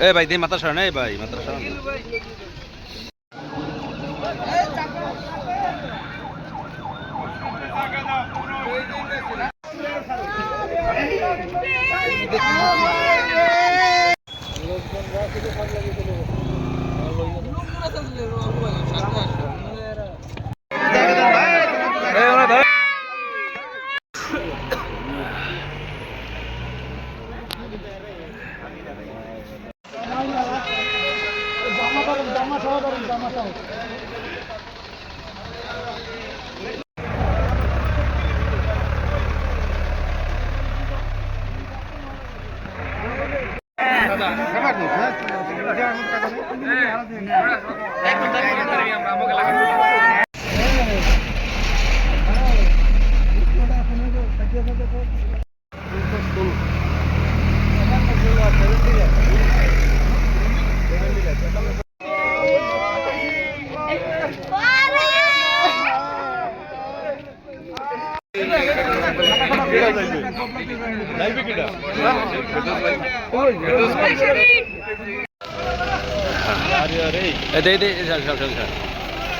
এ ভাই দে মাথা সরান, এই ভাই মাথা সরান।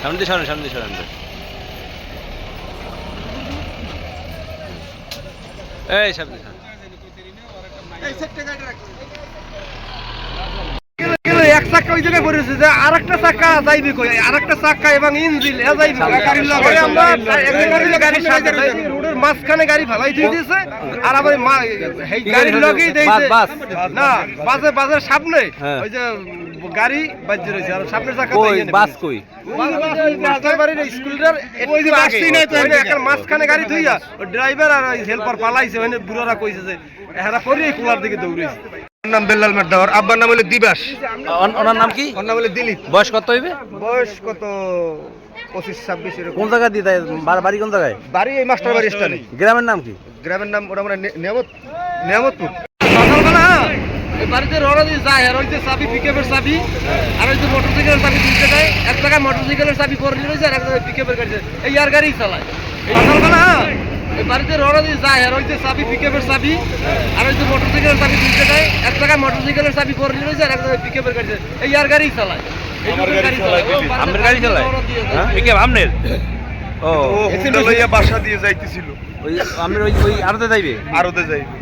সামনে সরেন, সামনে সরেন। এই সামনে এক চাক্কা ওই জায়গায় পড়েছে যে আর একটা চাক্কা যাইবে কই, আর একটা চাক্কা এবং ইঞ্জিন রোডের মাঝখানে গাড়ি ফেলাই দিয়ে দিয়েছে। আর আবার গাড়ির লগেই দিয়েছে না, বাসের সামনে ওই যে গাড়ি বাজে রয়েছে আর সামনের চাক্কা বাস কই স্কুলটার মাঝখানে গাড়ি ধুইয়া ড্রাইভার আর হেল্পার পালাইছে। মানে বুড়োরা কইছে যে এরা করি কোলার দিকে দৌড়েছে। নাম বেল্লাল মাদ্দাওয়ার, আব্বার নাম হলো দিবাস। ওনার নাম কি? ওর নাম হলো দিলীপ। বয়স কত হইবে? বয়স কত 25-26 এরকম। কোন জায়গা দিয়ে বাড়ি কোন জায়গায়? বাড়ি এই মাস্টার বাড়ি স্টানে। গ্রামের নাম কি? গ্রামের নাম ওটা মানে নিয়ামতপুর। সকালবেলা বাড়িতে রওনা দিয়ে যায় আর ওই যে চাবি পিকআপের চাবি আর ওই যে মোটরসাইকেলের চাবি দুই জায়গায়, এক জায়গায় মোটরসাইকেলের চাবি পরে রয়েছে আর এক জায়গায় পিকআপের গাড়ি এই আর গাড়ি চালায়। সকালবেলা বাড়িতে রওনা দিয়ে যায় আর ওই যে চাবি পিকআপের চাবি আর ওই যে মোটরসাইকেলের চাবি দুই জায়গায়, এক জায়গায় মোটরসাইকেলের চাবি পরে রয়েছে আর এক জায়গায় পিকআপের গাড়ি এই আর গাড়ি চালায়। আপনার গাড়ি চালায়? পিকআপ আপনার? ও লইয়া বাসা দিয়ে যাইতেছিল। ওই আমরা ওই আরতে যাইবে? আরতে যাইবে।